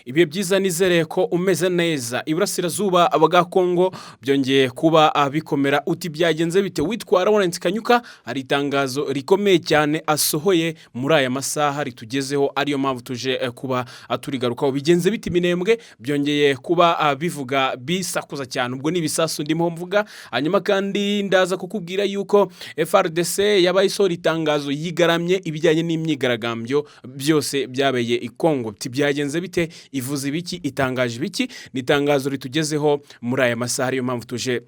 Ibihe byiza nizere ko umeze neza. Iburasirazuba bwa Kongo byongeye kuba bikomera uti byagenze bite. Witwa Lawrence Kanyuka hari itangazo rikomeye cyane asohoye muri aya masaha ritugezeho, ariyo mpamvu tuje kuba turigarukaho. Bigenze bite Minembwe byongeye kuba bivuga bisakuza cyane, ubwo ni ibisasu ndimo mvuga. Hanyuma kandi ndaza kukubwira yuko FRDC yabaye isohora itangazo yigaramye ibijyanye n'imyigaragambyo byose byabeye i Kongo. Uti byagenze bite, ivuze ibiki, itangaje ibiki. Ni itangazo ritugezeho muri aya masaha, ariyo mpamvu tuje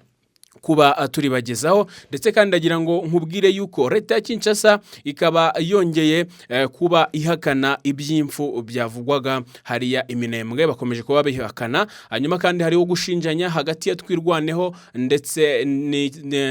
kuba turibagezaho. Ndetse kandi ndagira ngo nkubwire yuko leta ya Kinshasa ikaba yongeye kuba ihakana iby'imfu byavugwaga hariya Iminembwe, bakomeje kuba bihakana. Hanyuma kandi hariho gushinjanya hagati ya Twirwaneho ndetse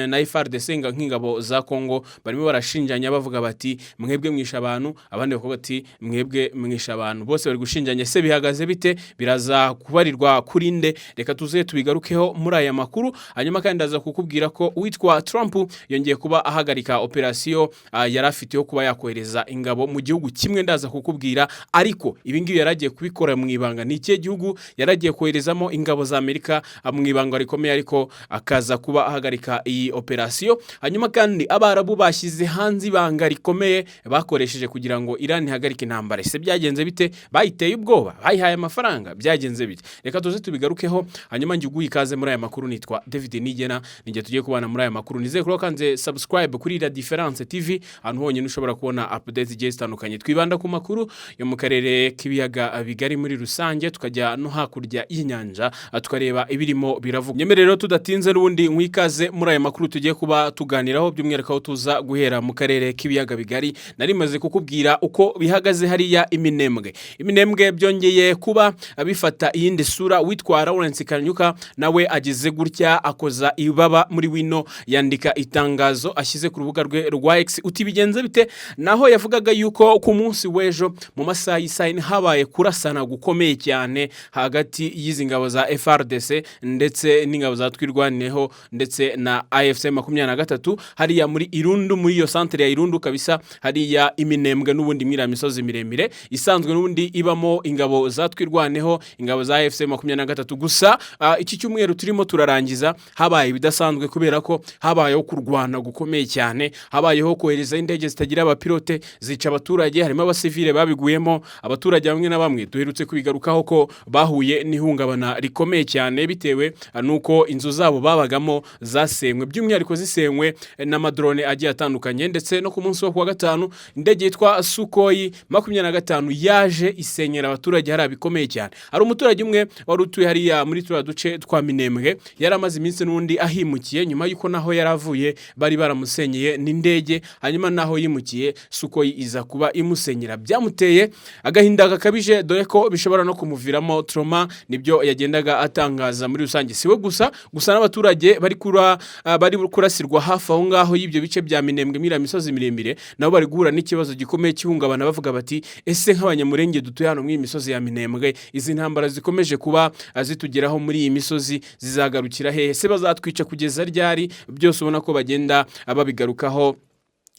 na FARDC nk'ingabo za Kongo, barimo barashinjanya bavuga bati mwebwe mwisha abantu, abandi bavuga bati mwebwe mwisha abantu. Bose bari gushinjanya, se bihagaze bite, biraza kubarirwa kuri nde? Reka tuze tubigarukeho muri aya makuru. Hanyuma kandi ndaza kukubwira ko witwa Trump yongeye kuba ahagarika operasiyo yarafite yo kuba yakohereza ingabo mu gihugu kimwe. Ndaza kukubwira ariko ibi ngibi yaragiye kubikora mu ibanga. Ni ikihe gihugu yaragiye koherezamo ingabo za Amerika mu ibanga rikomeye, ariko akaza kuba ahagarika iyi operasiyo. Hanyuma kandi Abarabu bashyize hanze ibanga rikomeye bakoresheje kugira ngo Iran ihagarike intambara. Se byagenze bite? Bayiteye ubwoba, bayihaye amafaranga, byagenze bite? Reka tuze tubigarukeho. Hanyuma njye ikaze muri aya makuru. Nitwa David Nigena, ninjye tugiye kubana muri aya makuru. Nizeye ko kanze subscribe kuri La Difference TV, ahantu honyine ushobora kubona updates zigiye zitandukanye. Twibanda ku makuru yo mu karere k'ibiyaga bigari muri rusange, tukajya no hakurya y'inyanja tukareba ibirimo biravuga. Nyemerero tudatinze n'ubundi mwikaze muri aya makuru tugiye kuba tuganiraho, by'umwihariko aho tuza guhera mu karere k'ibiyaga bigari. Nari maze kukubwira uko bihagaze hariya Iminembwe. Iminembwe byongeye kuba bifata iyindi sura. Witwa Lawrence Kanyuka nawe agize gutya akoza ibaba muri wino, yandika itangazo ashyize ku rubuga rwe rwa X. Uti bigenze bite? Naho yavugaga yuko ku munsi w'ejo mu masaha y'isayini habaye kurasana gukomeye cyane hagati y'izi ngabo za FRDC ndetse n'ingabo za Twirwaneho ndetse na AFC 23 hariya muri Irundu, muri iyo centre ya Irundu kabisa, hariya Iminembwe n'ubundi mwira misozi miremire isanzwe n'ubundi ibamo ingabo za Twirwaneho, ingabo za AFC 23. Gusa iki cyumweru turimo turarangiza habaye bidasanzwe kubera ko habayeho kurwana gukomeye cyane, habayeho kohereza indege zitagira abapilote zica abaturage, harimo abasivile babiguyemo. Abaturage bamwe na bamwe duherutse kubigarukaho ko bahuye n'ihungabana rikomeye cyane bitewe nuko inzu zabo babagamo zasenywe, by'umwihariko zisenywe n'amadrone agiye atandukanye. Ndetse no ku munsi wo kuwa gatanu indege yitwa Sukhoi 25 yaje isenyera abaturage hari bikomeye cyane. Hari umuturage umwe wari utuye hariya muri twa duce twa Minembwe, yaramaze iminsi n'undi ahimukiye nyuma yuko naho yaravuye bari baramusenyeye n'indege. Hanyuma naho yimukiye Sukhoi iza kuba imusenyera, byamuteye agahinda gakabije, dore ko bishobora no kumuviramo trauma. Nibyo yagendaga atangaza muri rusange. Siwe gusa n'abaturage bari kurasirwa hafi aho ngaho y'ibyo bice bya Minembwe mira misozi miremire, nabo bari guhura n'ikibazo gikomeye cy'ihungabana, bavuga bati ese nk'abanyamurenge dutuye hano muri misozi ya Minembwe, izi ntambara zikomeje kuba zitugeraho muri iyi misozi zizagarukira hehe? Se bazatwica kugeza ryari? Byose ubona ko bagenda babigarukaho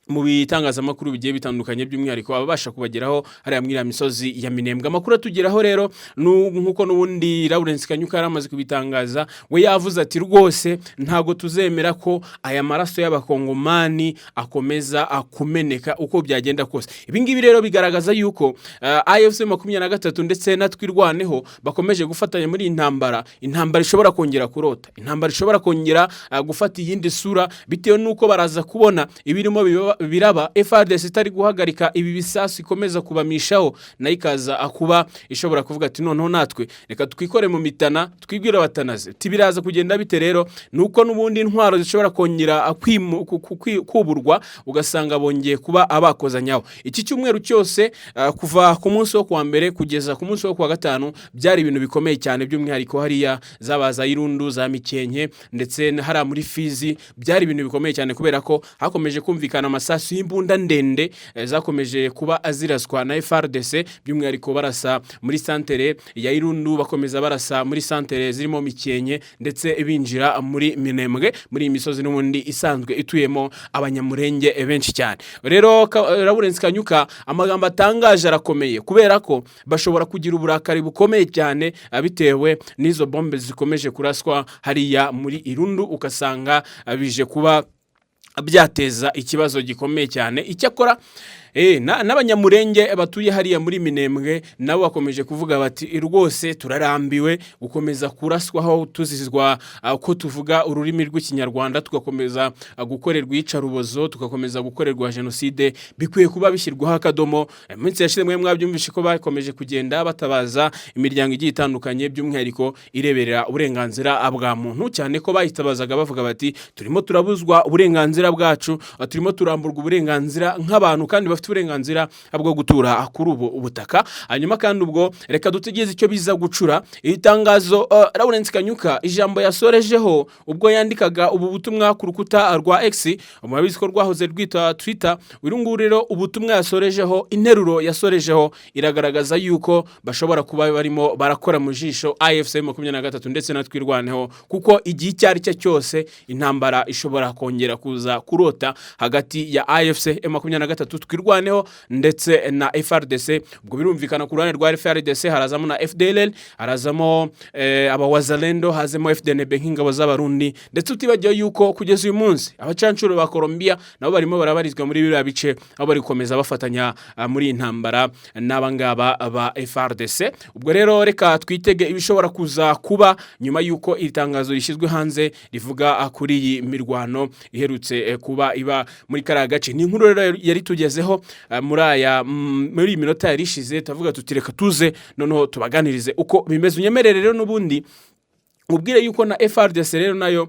mu bitangazamakuru bigiye bitandukanye, by'umwihariko ababasha kubageraho hariya mwira misozi ya Minembwe. Amakuru atugeraho rero nkuko n'ubundi Lawrence Kanyuka yaramaze kubitangaza, we yavuze ati rwose ntago tuzemera ko aya maraso y'abakongomani akomeza akumeneka uko byagenda kose. Ibi ngibi rero bigaragaza yuko AFC 23 ndetse na Twirwaneho bakomeje gufatanya muri intambara ishobora kongera kurota, intambara ishobora kongera gufata iyindi sura, bitewe nuko baraza kubona ibirimo biraba. FRDC itari guhagarika ibi bisasu ikomeza kubamishaho, na ikaza akuba ishobora kuvuga ati noneho natwe reka twikore mu mitana twibwira abatanaze. Tibiraza kugenda bite rero? Nuko n'ubundi intwaro zishobora kongera kuburwa, ugasanga bongeye kuba abakozanyaho. Iki cyumweru cyose kuva ku munsi wo kuwa mbere kugeza ku munsi wo kuwa gatanu byari ibintu bikomeye cyane, by'umwihariko hariya zabaza Irundu, za Mikenke ndetse hariya muri Fizi byari ibintu bikomeye cyane, kubera ko hakomeje kumvikana amasasu y'imbunda ndende zakomeje kuba aziraswa na FARDC by'umwihariko barasa muri santere ya Irundu, bakomeza barasa muri santere zirimo Mikenke ndetse binjira muri Minembwe, muri imisozi n'ubundi isanzwe ituyemo abanyamurenge benshi cyane. Rero Lawrence Kanyuka amagambo atangaje arakomeye kubera ko bashobora kugira uburakari bukomeye cyane bitewe n'izo bombe zikomeje kuraswa hariya muri Irundu, ukasanga bije kuba byateza ikibazo gikomeye cyane. Icyakora n'abanyamurenge batuye hariya muri Minembwe nabo bakomeje kuvuga bati rwose turarambiwe gukomeza kuraswaho tuzizwa ko tuvuga ururimi rw'ikinyarwanda, tugakomeza gukorerwa iyicarubozo, tugakomeza gukorerwa jenoside, bikwiye kuba bishyirwaho akadomo. Iminsi yashize mwabyumvishe ko bakomeje kugenda batabaza imiryango igiye itandukanye by'umwihariko ireberera uburenganzira bwa muntu, cyane ko bahitabazaga bavuga bati turimo turabuzwa uburenganzira bwacu, turimo turamburwa uburenganzira nk'abantu kandi bafite uburenganzira bwo gutura kuri ubu ubutaka. Hanyuma kandi ubwo reka dutegereze icyo biza gucura. Itangazo Lawrence Kanyuka ijambo yasorejeho ubwo yandikaga ubu butumwa ku rukuta rwa X, murabizi ko rwahoze rwita Twitter. Wirungu rero ubutumwa yasorejeho, interuro yasorejeho iragaragaza yuko bashobora kuba barimo barakora mu jisho AFC 23 ndetse na twirwaneho, kuko igihe cyari cyo cyose intambara ishobora kongera kuza kurota hagati ya AFC 23 twirwaneho ndetse na FARDC. Ubwo birumvikana ku ruhande rwa FARDC harazamo na FDLR, harazamo abawazalendo, hazemo FDNB nk'ingabo z'abarundi, ndetse utibagiye yuko kugeza uyu munsi abacancuro ba Colombia nabo barimo barabarizwa muri biriya bice, aho bari gukomeza bafatanya muri intambara n'abangaba ba FARDC. Ubwo rero reka twitege ibishobora kuza kuba nyuma yuko itangazo rishyizwe hanze rivuga kuri iyi mirwano iherutse kuba iba muri kariya gace. Ni inkuru rero yari tugezeho muri minota yarishize, tavuga tutireka tuze noneho tubaganirize uko bimeze. Unyemerere rero n'ubundi ubwire yuko na FARDC rero nayo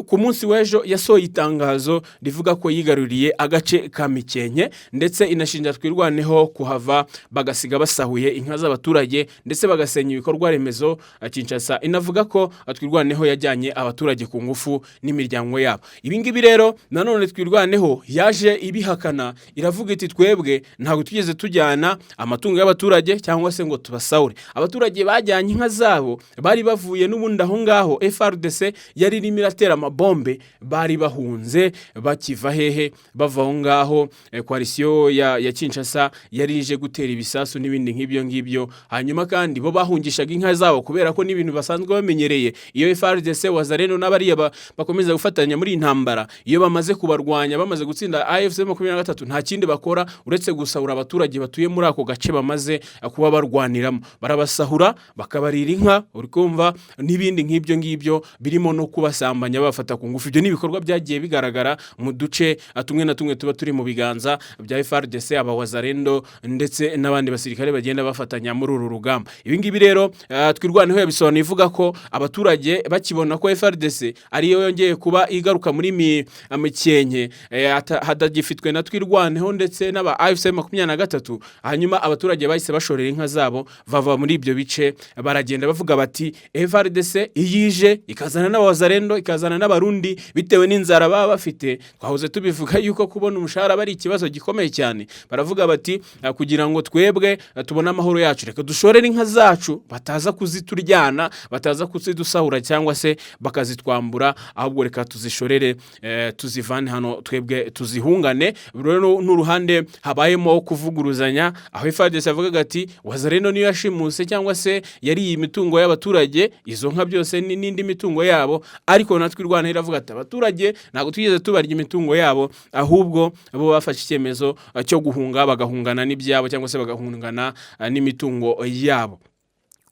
ku munsi w'ejo yasohoye itangazo rivuga ko yigaruriye agace ka Mikenke, ndetse inashinja twirwaneho kuhava bagasiga basahuye inka z'abaturage ndetse bagasenya ibikorwa remezo. Kinshasa inavuga ko twirwaneho yajyanye abaturage ku ngufu n'imiryango yabo. Ibi ngibi rero nanone twirwaneho yaje ibihakana, iravuga iti twebwe ntabwo tugeze tujyana amatungo y'abaturage cyangwa se ngo tubasahure. Abaturage bajyanye inka zabo bari bavuye n'ubundi aho ngaho FARDC yari irimo iratera amabombe, bari bahunze bakiva hehe, bava aho ngaho. Coalition ya Kinshasa yari ije gutera ibisasu n'ibindi nk'ibyo. Hanyuma kandi bo bahungishaga inka zabo kubera ko n'ibintu basanzwe bamenyereye. Iyo FARDC wazareno n'abariya bakomeza gufatanya muri intambara, iyo bamaze kubarwanya, bamaze gutsinda AFC 23 nta kindi bakora uretse gusahura abaturage batuye muri ako gace bamaze kuba barwaniramo. Barabasahura bakabarira inka, uri kumva, n'ibindi nk'ibyo birimo no kubasambanya bafata ku ngufu. Ibyo ni ibikorwa byagiye bigaragara mu duce tumwe na tumwe tuba turi mu biganza bya FARDC, abawazarendo ndetse n'abandi basirikare bagenda bafatanya muri uru rugamba. Ibi ngibi rero twirwaneho yabisobanuye ivuga ko abaturage bakibona ko FARDC ariyo yongeye kuba igaruka muri Mikenke hadagifitwe na twirwaneho ndetse n'aba AFC 23, hanyuma abaturage bahise bashorera inka zabo bava muri ibyo bice, baragenda bavuga bati FARDC iyije ikazana n'abazarendo ikazana n'abarundi bitewe n'inzara baba bafite. Twahoze tubivuga yuko kubona umushahara bari ikibazo gikomeye cyane. Baravuga bati kugira ngo twebwe tubone amahoro yacu, reka dushorere inka zacu, bataza kuzituryana, bataza kuzidusahura cyangwa se bakazitwambura, ahubwo reka tuzishorere tuzivane hano twebwe tuzihungane. Rero n'uruhande habayemo kuvuguruzanya, aho FARDC avuga ati wazarendo niyo yashimuse cyangwa se yari imitungo y'abaturage, izo nka byose n'indi mitungo yabo, ariko natwe Rwanda iravuga ati abaturage ntabwo tugeze tubarya imitungo yabo, ahubwo bo bafashe icyemezo cyo guhunga, bagahungana n'ibyabo cyangwa se bagahungana n'imitungo yabo.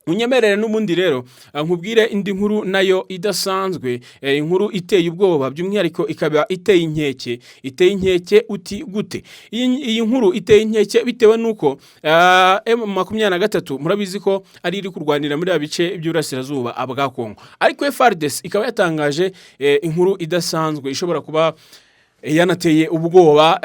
Unyemerere n'ubundi rero nkubwire indi nkuru nayo idasanzwe, inkuru iteye ubwoba, by'umwihariko ikaba iteye inkeke uti gute. Iyi nkuru iteye inkeke bitewe nuko M23 murabizi ko ari iri kurwanira muri abice by'Uburasirazuba bwa Kongo, ariko FARDC ikaba yatangaje inkuru idasanzwe ishobora kuba yanateye ubwoba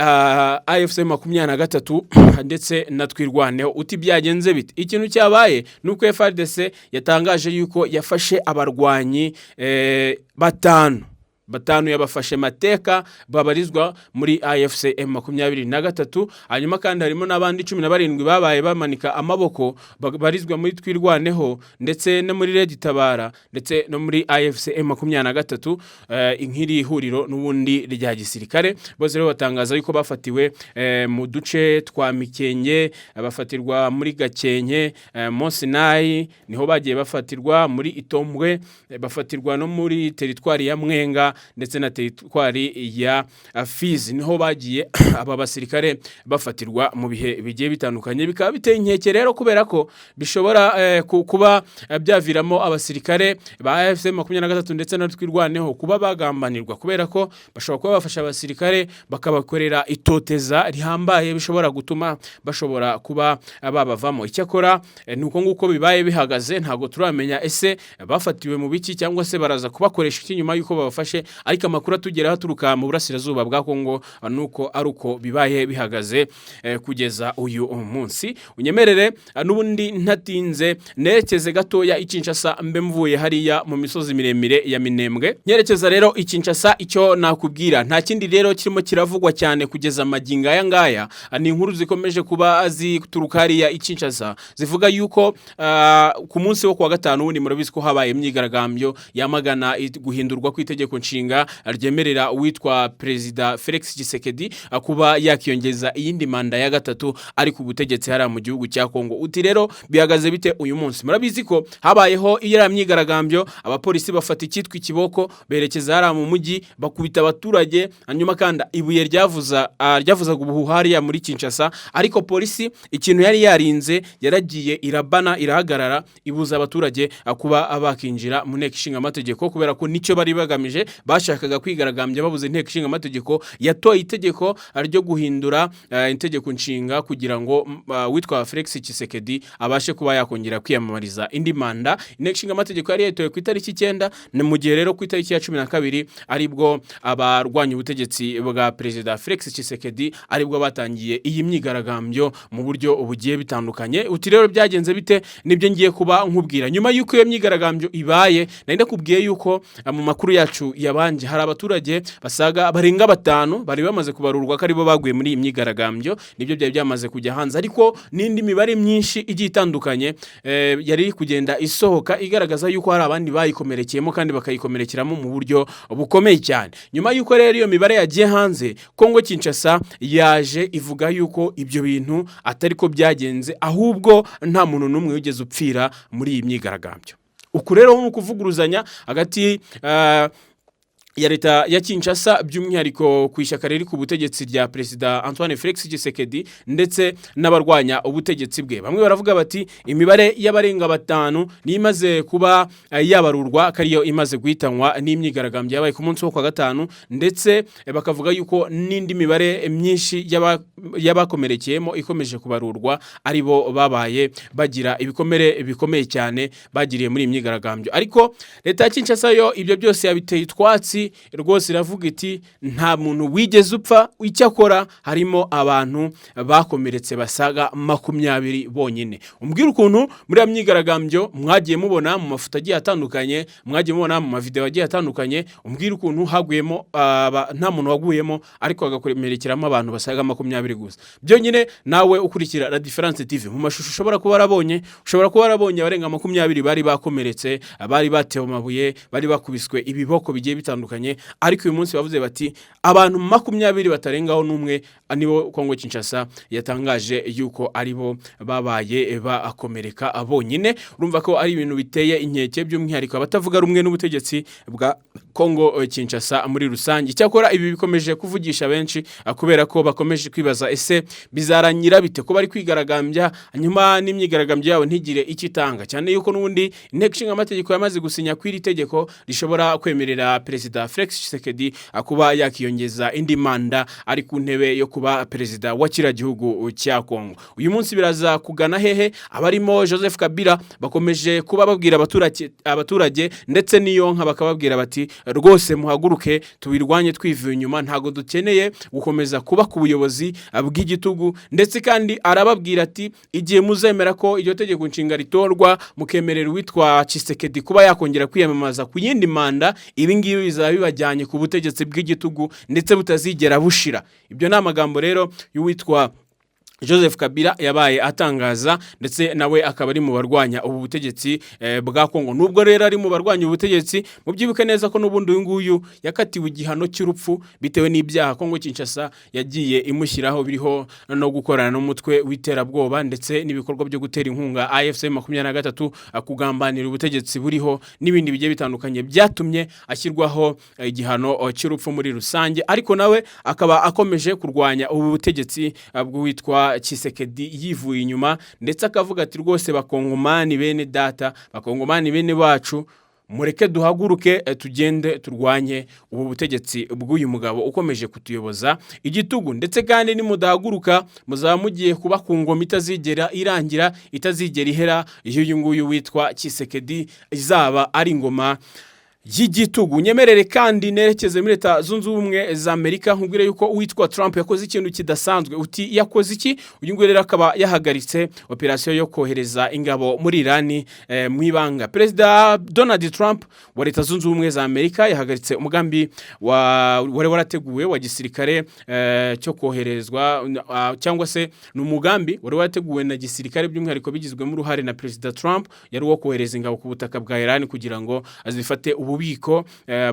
AFC 23 ndetse na twirwaneho. Uti byagenze bite? Ikintu cyabaye nuko FARDC yatangaje yuko yafashe abarwanyi batanu batanu yabafashe mateka babarizwa muri AFC M23. Hanyuma kandi harimo n'abandi 17 babaye bamanika amaboko babarizwa muri Twirwaneho ndetse no muri Red Tabara ndetse no muri AFC M23, inkiri huriro n'ubundi rya gisirikare. Bose rero batangaza yuko bafatiwe mu duce twa Mikenke, bafatirwa muri Gakenke, Monsinayi niho bagiye bafatirwa, muri Itombwe bafatirwa no muri teritwari ya Mwenga ndetse na teritwari ya Fizi niho bagiye aba basirikare bafatirwa mu bihe bigiye bitandukanye. Bikaba biteye inkeke rero kubera ko bishobora kuba byaviramo abasirikare ba AFC 23 ndetse na Twirwaneho kuba bagambanirwa, kubera ko bashobora kuba bafasha abasirikare bakabakorera itoteza rihambaye bishobora gutuma bashobora kuba babavamo. Icyakora nuko nguko bibaye bihagaze, ntago turamenya ese bafatiwe mu biki cyangwa se baraza kubakoresha iki nyuma yuko babafashe, ariko amakuru atugeraho aturuka mu burasirazuba bwa Kongo nuko aruko bibaye bihagaze kugeza uyu munsi. Unyemerere n'ubundi ntatinze nerekeze gatoya Kinshasa, mbe mvuye hariya mu misozi miremire ya Minembwe. Nyerekeza rero Kinshasa, icyo nakubwira nta kindi rero kirimo kiravugwa cyane kugeza maginga aya ngaya, ni inkuru zikomeje kuba zituruka hariya Kinshasa zivuga yuko ku munsi wo kuwa gatanu wundi murabizi ko habaye imyigaragambyo yamagana guhindurwa kw'itegeko nshinga ryemerera uwitwa Perezida Felix Tshisekedi kuba yakiyongeza iyindi manda ya gatatu ari ku butegetsi hariya mu gihugu cya Kongo. Uti rero bihagaze bite uyu munsi? Murabizi ko habayeho iyara myigaragambyo, abapolisi bafata icyitwa ikiboko berekeza hariya mu mujyi bakubita abaturage, hanyuma kandi ibuye ryavuzaga ubuhuha hariya muri Kinshasa, ariko polisi ikintu yari yarinze yaragiye irabana irahagarara ibuza abaturage kuba abakinjira mu nteko ishinga amategeko, kubera ko nicyo bari bagamije. Bashakaga kwigaragambya babuze inteko ishinga amategeko yatoye itegeko ryo guhindura itegeko nshinga kugira ngo witwa Felix Tshisekedi abashe kuba yakongera kwiyamamariza indi manda. Inteko ishinga amategeko yari yatoye ku itariki 9, mu gihe rero ku itariki ya 12 aribwo abarwanya ubutegetsi bwa Perezida Felix Tshisekedi aribwo batangiye iyi myigaragambyo mu buryo bugiye bitandukanye. Uti rero byagenze bite? Nibyo ngiye kuba nkubwira. Nyuma yuko iyo myigaragambyo ibaye, nari ndakubwiye yuko mu makuru yacu yabanje hari abaturage barenga 5 bari bamaze kubarurwa ko aribo baguye muri iyi myigaragambyo. Nibyo byari byamaze kujya hanze, ariko n'indi mibare myinshi igiye itandukanye yari kugenda isohoka igaragaza yuko hari abandi bayikomerekeyemo kandi bakayikomerekeramo mu buryo bukomeye cyane. Nyuma yuko rero iyo mibare yagiye hanze, Kongo Kinshasa yaje ivuga yuko ibyo bintu atari ko byagenze, ahubwo nta muntu n'umwe wigeze upfira muri iyi myigaragambyo. Uku rero nko kuvuguruzanya hagati ya leta ya Kinshasa by'umwihariko ku ishyaka riri ku butegetsi rya Perezida Antoine Felix Tshisekedi ndetse n'abarwanya ubutegetsi bwe. Bamwe baravuga bati imibare y'abarenga 5 ni imaze kuba yabarurwa, kariyo imaze guhitanwa n'imyigaragambyo yabaye ku munsi wo kwa gatanu, ndetse bakavuga yuko n'indi mibare myinshi y'abakomerekeyemo ikomeje kubarurwa aribo babaye bagira ibikomere bikomeye cyane bagiriye muri imyigaragambyo. Ariko leta ya Kinshasa yo ibyo byose yabiteye itwatsi rwose, iravuga iti nta muntu wigeze upfa, icyakora harimo abantu bakomeretse basaga 20 bonyine. Umbwira ukuntu muri ya myigaragambyo mwagiye mubona mu mafoto agiye atandukanye, mwagiye mubona mu mavideo agiye atandukanye, umbwira ukuntu haguyemo nta muntu waguyemo ariko agakomerekeramo abantu basaga 20 gusa. Byonyine nawe ukurikira La Difference TV mu mashusho ushobora kuba warabonye abarenga 20 bari bakomeretse, bari batewe amabuye, bari bakubiswe ibiboko bigiye bitandukanye, ariko uyu munsi bavuze bati abantu 20 batarengaho n'umwe nibo Kongo Kinshasa yatangaje yuko aribo babaye bakomereka bonyine. Urumva ko ari ibintu biteye inkeke, by'umwihariko abatavuga rumwe n'ubutegetsi bwa Kongo Kinshasa muri rusange. Cyakora ibi bikomeje kuvugisha benshi kubera ko bakomeje kwibaza ese bizaranyira bite ko bari kwigaragambya nyuma n'imyigaragambyo yabo ntigire ikitanga, cyane yuko n'ubundi inteko ishinga amategeko yamaze gusinya kw'iri tegeko rishobora kwemerera Perezida Felix Tshisekedi kuba yakiyongeza indi manda ari ku ntebe yo kuba perezida wa kira gihugu cya Kongo. Uyu munsi biraza kugana hehe? Abarimo Joseph Kabila bakomeje kuba babwira abaturage ndetse niyo nka bakababwira bati rwose muhaguruke tubirwanye twivuye inyuma, ntago dukeneye gukomeza kuba ku buyobozi bw'igitugu. Ndetse kandi arababwira ati igihe muzemera ko iryo tegeko nshinga ritorwa mukemerera uwitwa Tshisekedi kuba yakongera kwiyamamaza ku yindi manda, ibi ngibi bizaba bibajyanye ku butegetsi bw'igitugu ndetse butazigera bushira. Ibyo ni amagambo rero y'uwitwa Joseph Kabila yabaye atangaza, ndetse nawe akaba ari mu barwanya ubu butegetsi bwa Kongo. Nubwo rero ari mu barwanya ubutegetsi, mubyibuke neza ko n'ubundi uyu nguyu yakatiwe igihano cy'urupfu bitewe n'ibyaha Kongo Kinshasa yagiye imushyiraho, biriho no gukorana n'umutwe w'iterabwoba ndetse n'ibikorwa byo gutera inkunga AFC 23 kugambanira ubutegetsi buriho n'ibindi bigiye bitandukanye byatumye ashyirwaho igihano cy'urupfu muri rusange. Ariko nawe akaba akomeje kurwanya ubu butegetsi bw'uwitwa Tshisekedi yivuye inyuma, ndetse akavuga ati rwose bakongomani bene data, bakongomani bene bacu, mureke duhaguruke tugende turwanye ubu butegetsi bw'uyu mugabo ukomeje kutuyoboza igitugu. Ndetse kandi nimudahaguruka muzaba mugiye kuba ku ngoma itazigera irangira, itazigera ihera, y'uyu nguyu witwa Tshisekedi izaba ari ingoma y'igitugu. Nyemerere kandi nerekeze muri Leta Zunze Ubumwe za Amerika, nkubwire yuko uwitwa Trump yakoze ikintu kidasanzwe. Uti yakoze iki? Uyu nguyu rero akaba yahagaritse operasiyo yo kohereza ingabo muri Irani mu ibanga. Perezida Donald Trump wa Leta Zunze Ubumwe za Amerika yahagaritse umugambi wari warateguwe wa gisirikare cyo koherezwa, cyangwa se n'umugambi wari warateguwe na gisirikare by'umwihariko bigizwemo uruhare na Perezida Trump, yari wo kohereza ingabo ku butaka bwa Irani kugira ngo azifate ububiko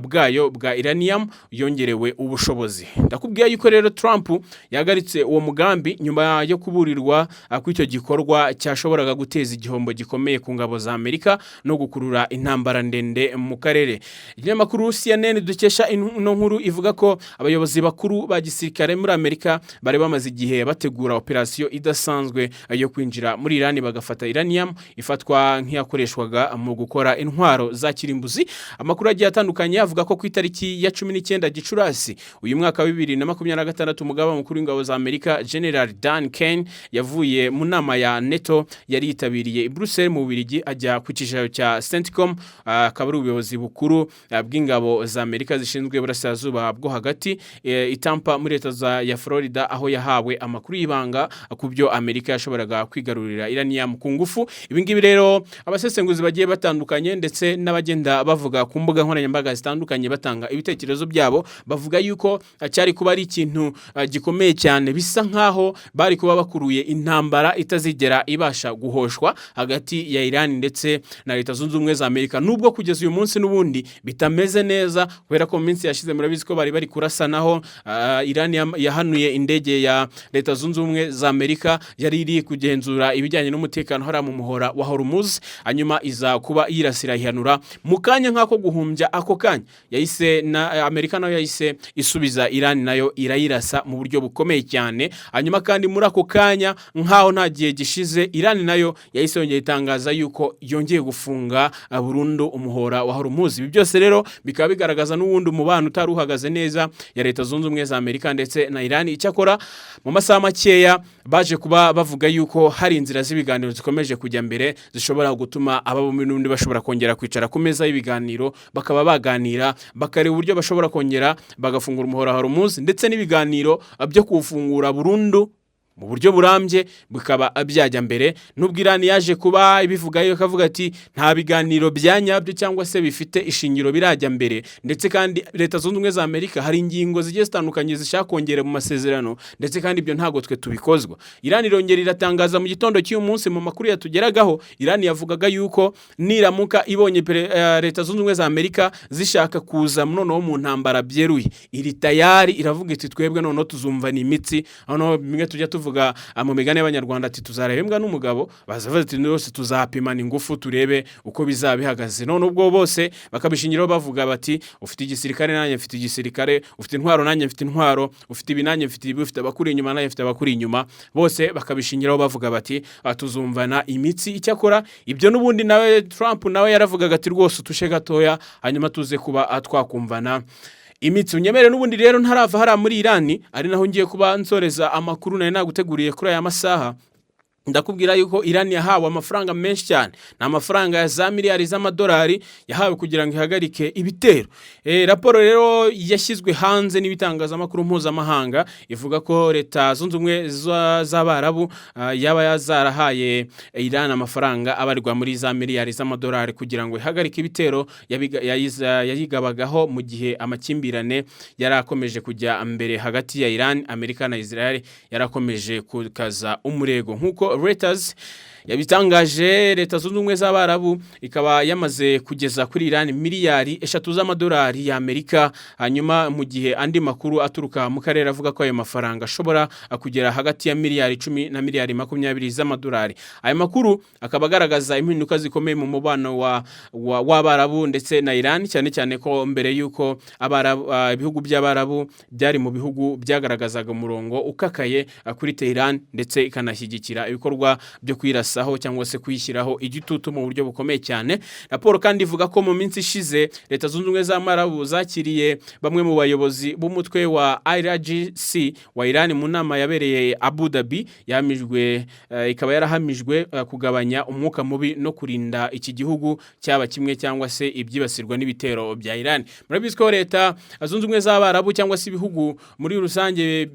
bwayo bwa uranium yongerewe ubushobozi. Ndakubwiye yuko rero Trump yagaritse uwo mugambi nyuma yo kuburirwa kw'icyo gikorwa cyashoboraga guteza igihombo gikomeye ku ngabo za Amerika no gukurura intambara ndende mu karere. Ikinyamakuru CNN dukesha ino nkuru ivuga ko abayobozi bakuru ba gisirikare muri Amerika bari bamaze igihe bategura operasiyo idasanzwe yo kwinjira muri Irani bagafata uranium ifatwa nk'iyakoreshwaga mu gukora intwaro za kirimbuzi. Amakuru agiye atandukanye avuga ko ku itariki ya 19 Gicurasi uyu mwaka wa 2026 umugaba mukuru w'ingabo za Amerika General Dan Kane yavuye mu nama ya NATO yari yitabiriye i Brussels mu Bubiligi, ajya ku cyicaro cya CENTCOM, akaba ari ubuyobozi bukuru bw'ingabo za Amerika zishinzwe burasirazuba bwo hagati i Tampa muri Leta ya Florida, aho yahawe amakuru y'ibanga ku byo Amerika yashoboraga kwigarurira uranium ku ngufu. Ibi ngibi rero abasesenguzi bagiye batandukanye ndetse n'abagenda bavuga ku mbuga nkoranyambaga zitandukanye batanga ibitekerezo byabo, bavuga yuko cyari kuba ari ikintu gikomeye cyane, bisa nkaho bari kuba bakuruye intambara itazigera ibasha guhoshwa hagati ya Iran ndetse na Leta Zunze Ubumwe za Amerika. Nubwo kugeza uyu munsi n'ubundi bitameze neza, kubera ko mu minsi yashize murabizi ko bari kurasanaho, Iran yahanuye indege ya Leta Zunze Ubumwe za Amerika yari iri kugenzura ibijyanye n'umutekano hara mu muhora wa Hormuz, hanyuma iza kuba yirasira ihanura mu kanya nk'ako guhumbya ako kanya yahise na Amerika nayo yahise isubiza Iran nayo irayirasa mu buryo bukomeye cyane. Hanyuma kandi muri ako kanya nkaho nta gihe gishize Iran nayo yahise yongeye itangaza yuko yongeye gufunga burundu umuhora wa Hormuz. Ibi byose rero bikaba bigaragaza n'ubundi umubano utari uhagaze neza ya Leta Zunze Ubumwe za Amerika ndetse na Iran. Icyakora mu masaha makeya baje kuba bavuga yuko hari inzira z'ibiganiro zikomeje kujya mbere zishobora gutuma ababumwe n'undi bashobora kongera kwicara ku meza y'ibiganiro bakaba baganira bakareba uburyo bashobora kongera bagafungura umuhora wa Hormuz, ndetse n'ibiganiro byo kuwufungura burundu mu buryo burambye bikaba byajya mbere. Nubwo Iran yaje kuba ibivuga yo kavuga ati nta biganiro byanyabyo cyangwa se bifite ishingiro birajya mbere, ndetse kandi Leta Zunze Ubumwe za Amerika hari ingingo zigiye zitandukanye zishaka kongera mu masezerano, ndetse kandi ibyo ntago twe tubikozwa. Iran irongera iratangaza mu gitondo cy'uyu munsi mu makuru yatugeragaho, Iran yavugaga yuko niramuka ibonye Leta Zunze Ubumwe za Amerika zishaka kuza noneho mu ntambara byeruye, iri tayari iravuga iti twebwe noneho tuzumva ni imitsi. Hano bimwe tujya tuvuga mu migani y'Abanyarwanda ati tuzarehembwa n'umugabo, bazavuga ati nose tuzapimana ingufu turebe uko bizaba bihagaze. None ubwo bose bakabishingiraho bavuga bati ufite igisirikare nanjye mfite igisirikare, ufite intwaro nanjye mfite intwaro, ufite ibi nanjye mfite ibi, ufite abakuri inyuma nanjye mfite abakuri inyuma, bose bakabishingiraho bavuga bati tuzumvana imitsi. Icyakora ibyo n'ubundi nawe Trump nawe yaravugaga ati rwose utushe gatoya hanyuma tuze kuba twakumvana imitsi. Unyemere n'ubundi rero ntarava hara muri Iran, ari naho ngiye kuba nsoreza amakuru nayo naguteguriye kuri aya masaha. ndakubwira yuko Iran yahawe amafaranga menshi cyane, ni amafaranga ya za miliyari z'amadolari yahawe kugira ngo ihagarike ibitero. Raporo rero yashyizwe hanze n'ibitangazamakuru mpuzamahanga ivuga ko leta zunze ubumwe z'Abarabu yaba yazarahaye Iran amafaranga abarirwa muri za miliyari z'amadolari kugira ngo ihagarike ibitero yayigabagaho mu gihe amakimbirane yarakomeje kujya mbere hagati ya Iran, Amerika na Israel yarakomeje kukaza umurego. Nkuko Reuters yabitangaje, leta zunze ubumwe z'Abarabu ikaba yamaze kugeza kuri Iran miliyari 3 z'amadolari ya Amerika, hanyuma mu gihe andi makuru aturuka mu karere avuga ko ayo mafaranga ashobora kugera hagati ya miliyari 10 na miliyari 20 z'amadolari. Ayo makuru akaba agaragaza impinduka zikomeye mu mubano w'Abarabu ndetse na Iran, cyane cyane ko mbere yuko ibihugu by'Abarabu byari mu bihugu byagaragazaga umurongo ukakaye kuri Tehran ndetse ikanashyigikira ibikorwa byo kwirasa cyangwa se kuyishyiraho igitutu mu buryo bukomeye cyane. Raporo kandi ivuga ko mu minsi ishize leta zunze ubumwe z'Abarabu zakiriye bamwe mu bayobozi b'umutwe wa IRGC wa Iran mu nama yabereye Abu Dhabi, ikaba yarahamijwe kugabanya umwuka mubi no kurinda iki gihugu cyaba kimwe cyangwa se ibyibasirwa n'ibitero bya Iran. Murabizi ko leta zunze ubumwe z'Abarabu cyangwa se ibihugu muri rusange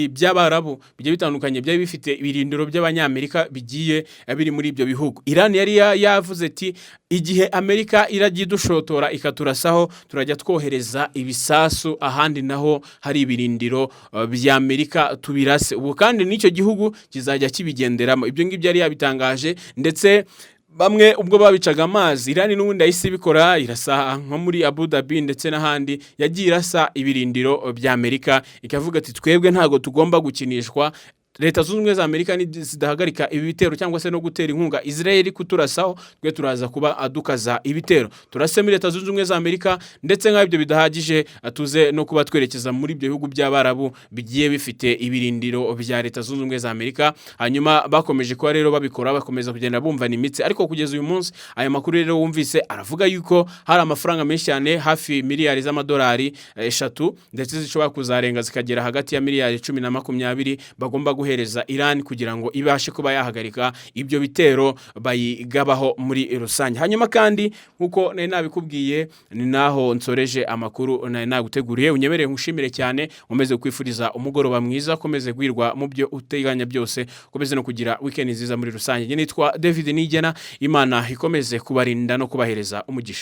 by'Abarabu bigiye bitandukanye byari bifite ibirindiro by'Abanyamerika bigiye biri muri ibyo bihugu. Iran yari yavuze ati igihe Amerika iragiye dushotora ikaturasaho turajya twohereza ibisasu ahandi naho hari ibirindiro bya Amerika tubirase. Ubu kandi n'icyo gihugu kizajya kibigenderamo. Ibyo ngibyo yari yabitangaje, ndetse bamwe ubwo babicaga amazi Iran n'ubundi yahise bikora, irasa nko muri Abu Dhabi ndetse n'ahandi yagiye irasa ibirindiro bya Amerika, ikavuga ati twebwe ntago tugomba gukinishwa. Leta zunze ubumwe za Amerika zidahagarika ibi bitero cyangwa se no gutera inkunga Israel kuturasaho, twe turaza kuba adukaza ibitero. Turase muri leta zunze ubumwe za Amerika, ndetse nk'ibyo bidahagije atuze no kuba twerekeza muri ibyo bihugu by'Abarabu bigiye bifite ibirindiro bya leta zunze ubumwe za Amerika. Hanyuma bakomeje kuba rero babikora, bakomeza kugenda bumvana imitsi, ariko kugeza uyu munsi aya makuru rero wumvise aravuga yuko hari amafaranga menshi cyane, hafi miliyari z'amadolari 3, ndetse zishobora kuzarenga zikagera hagati ya miliyari 10 na 20 bagomba guhereza Iran kugira ngo ibashe kuba yahagarika ibyo bitero bayigabaho muri rusange. Hanyuma kandi nkuko nari nabikubwiye, ni naho nsoreje amakuru nari naguteguriye. Unyemereye nkushimire cyane, umeze kwifuriza umugoroba mwiza, komeze gwirwa mu byo uteganya byose, komeze no kugira weekend nziza muri rusange. Nitwa David Nigena, Imana ikomeze kubarinda no kubahereza umugisha.